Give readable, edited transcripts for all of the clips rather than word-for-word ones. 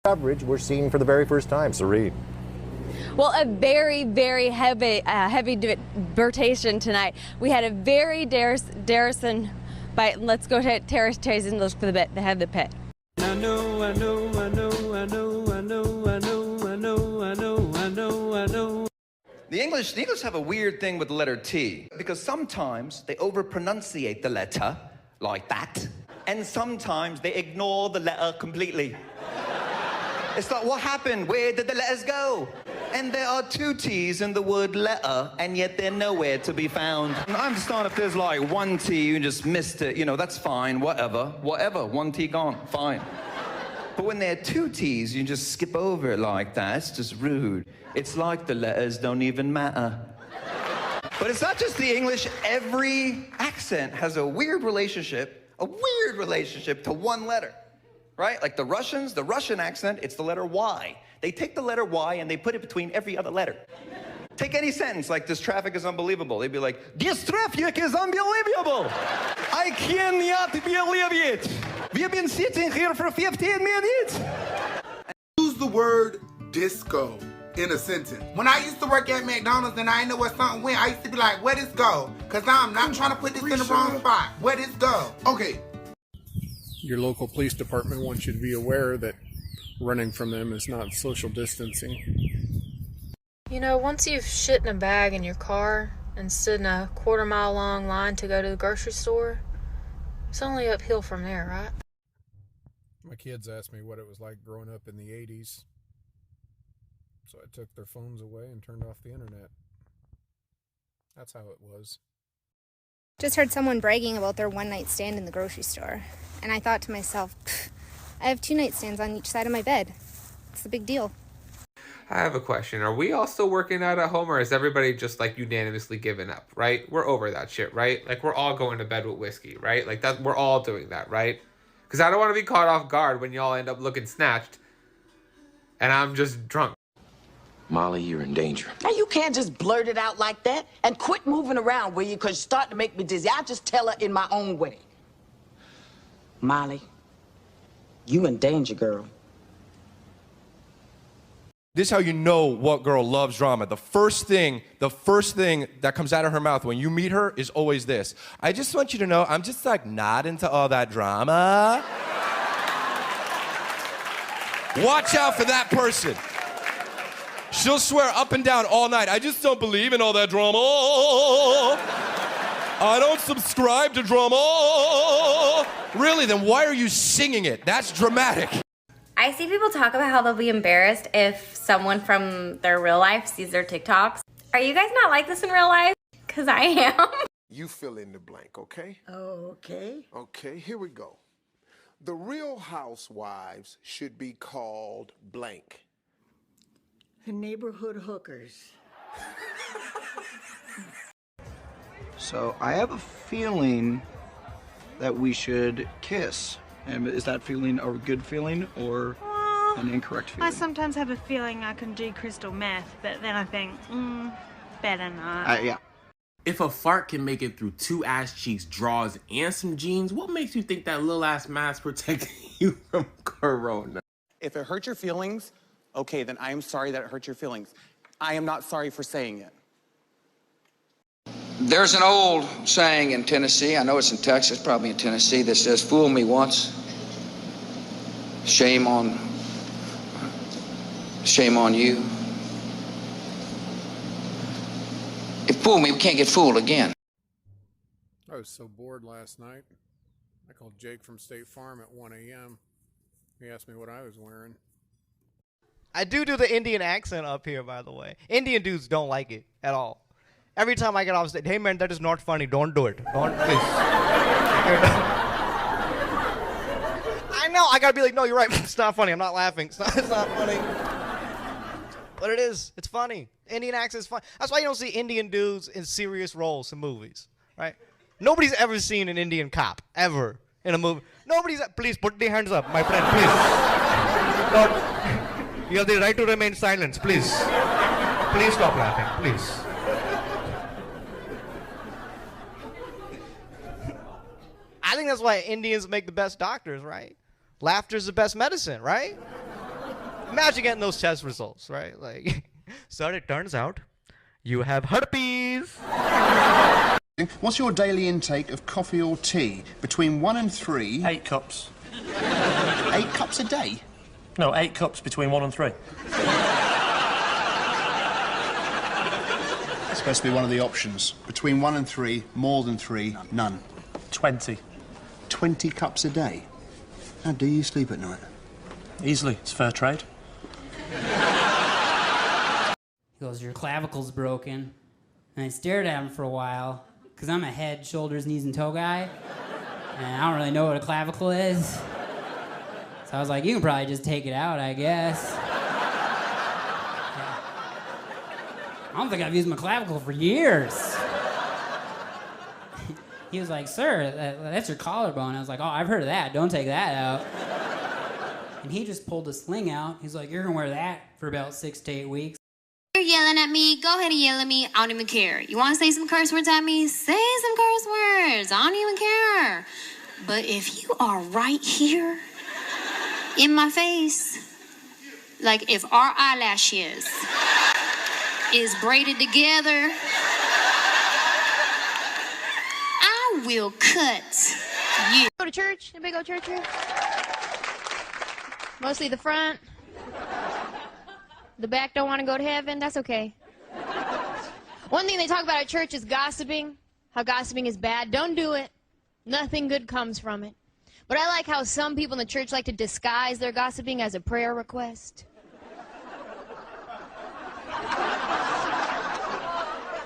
Coverage we're seeing for the very first time. Serene. Well, a very, very heavy debatation tonight. We had a very Darrison bite. Let's go to Terry's and look for the bit. They have the pit. I know. The English have a weird thing with the letter T, because sometimes they overpronunciate the letter like that, and sometimes they ignore the letter completely. It's like, what happened? Where did the letters go? And there are 2 T's in the word letter, and yet they're nowhere to be found. I understand if there's like 1 T, you just missed it, that's fine, whatever, 1 T gone, fine. But when there are 2 T's, you just skip over it like that. It's just rude. It's like the letters don't even matter. But it's not just the English. Every accent has a weird relationship to one letter, right? Like the Russians, the Russian accent, it's the letter Y. They take the letter Y and they put it between every other letter. Take any sentence like, this traffic is unbelievable. They'd be like, this traffic is unbelievable. I cannot believe it. We've been sitting here for 15 minutes. Use the word disco in a sentence. When I used to work at McDonald's and I didn't know where something went, I used to be like, where this go? Because I'm not trying to put this in the wrong spot. Where this go? Okay. Your local police department wants you to be aware that running from them is not social distancing. Once you've shit in a bag in your car and stood in a quarter-mile long line to go to the grocery store, it's only uphill from there, right? My kids asked me what it was like growing up in the 80s. So I took their phones away and turned off the internet. That's how it was. Just heard someone bragging about their one-night stand in the grocery store. And I thought to myself, I have 2 nightstands on each side of my bed. It's a big deal. I have a question. Are we all still working out at home, or is everybody just like unanimously giving up, right? We're over that shit, right? Like we're all going to bed with whiskey, right? Like that, we're all doing that, right? Because I don't want to be caught off guard when y'all end up looking snatched and I'm just drunk. Molly, you're in danger. Now, you can't just blurt it out like that and quit moving around, will you? Because you're starting to make me dizzy. I'll just tell her in my own way. Molly, you in danger, girl. This is how you know what girl loves drama. The first thing that comes out of her mouth when you meet her is always this. I just want you to know, I'm just like not into all that drama. Watch out for that person. She'll swear up and down all night, I just don't believe in all that drama. I don't subscribe to drama. Really, then why are you singing it? That's dramatic. I see people talk about how they'll be embarrassed if someone from their real life sees their TikToks. Are you guys not like this in real life? Because I am. You fill in the blank, okay? Okay. Okay, here we go. The Real Housewives should be called blank. The neighborhood hookers. So I have a feeling that we should kiss. And is that feeling a good feeling or an incorrect feeling? I sometimes have a feeling I can do crystal meth, but then I think, better not. Yeah. If a fart can make it through 2 ass cheeks, drawers, and some jeans, what makes you think that little ass mask protecting you from corona? If it hurt your feelings, okay, then I am sorry that it hurt your feelings. I am not sorry for saying it. There's an old saying in Tennessee, I know it's in Texas, probably in Tennessee, that says, fool me once, shame on you. If fool me, we can't get fooled again. I was so bored last night. I called Jake from State Farm at 1 a.m. He asked me what I was wearing. I do the Indian accent up here, by the way. Indian dudes don't like it at all. Every time I get off stage, hey man, that is not funny. Don't do it. Don't, please. I know. I gotta be like, no, you're right. It's not funny. I'm not laughing. It's not funny. But it is. It's funny. Indian accent is fun. That's why you don't see Indian dudes in serious roles in movies, right? Nobody's ever seen an Indian cop ever in a movie. Please put the hands up, my friend. Please. Don't. You have the right to remain silent. Please. Please stop laughing. Please. I think that's why Indians make the best doctors, right? Laughter's the best medicine, right? Imagine getting those test results, right? Like, so it turns out you have herpes. What's your daily intake of coffee or tea? Between 1 and 3? 8 cups. 8 cups a day? No, 8 cups between 1 and 3. It's supposed to be one of the options. Between 1 and 3, more than 3, none. 20. 20 cups a day? How do you sleep at night? Easily. It's fair trade. He goes, your clavicle's broken. And I stared at him for a while, because I'm a head, shoulders, knees, and toe guy. And I don't really know what a clavicle is. So I was like, you can probably just take it out, I guess. I don't think I've used my clavicle for years. He was like, sir, that's your collarbone. I was like, oh, I've heard of that. Don't take that out. And he just pulled a sling out. He's like, you're gonna wear that for about 6 to 8 weeks. You're yelling at me, go ahead and yell at me. I don't even care. You want to say some curse words at me? Say some curse words. I don't even care. But if you are right here in my face, like if our eyelashes is braided together, I will cut you. Go to church? Anybody go to church here? Mostly the front. The back don't want to go to heaven. That's okay. One thing they talk about at church is gossiping. How gossiping is bad. Don't do it. Nothing good comes from it. But I like how some people in the church like to disguise their gossiping as a prayer request.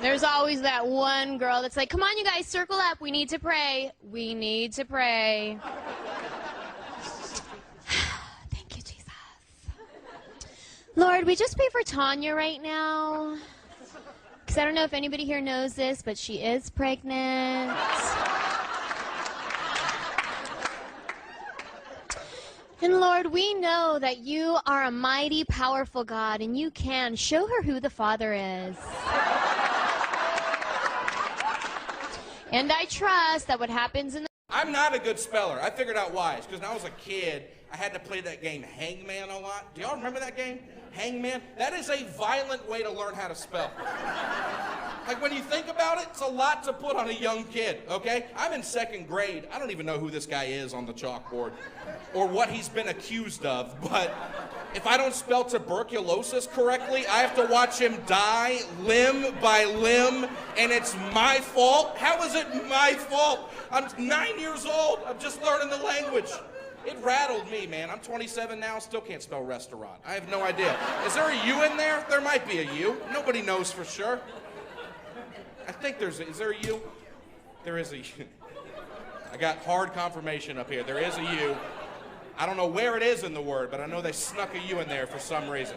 There's always that one girl that's like, come on, you guys, circle up. We need to pray. We need to pray. Thank you, Jesus. Lord, we just pray for Tanya right now. Because I don't know if anybody here knows this, but she is pregnant. And Lord, we know that you are a mighty, powerful God, and you can show her who the Father is. And I trust that what happens in the... I'm not a good speller. I figured out why. It's because when I was a kid, I had to play that game Hangman a lot. Do y'all remember that game? Hangman? That is a violent way to learn how to spell. Like, when you think about it, it's a lot to put on a young kid, okay? I'm in 2nd grade. I don't even know who this guy is on the chalkboard or what he's been accused of, but if I don't spell tuberculosis correctly, I have to watch him die limb by limb, and it's my fault? How is it my fault? I'm 9 years old. I'm just learning the language. It rattled me, man. I'm 27 now, still can't spell restaurant. I have no idea. Is there a U in there? There might be a U. Nobody knows for sure. I think is there a U? There is a U. I got hard confirmation up here. There is a U. I don't know where it is in the word, but I know they snuck a U in there for some reason.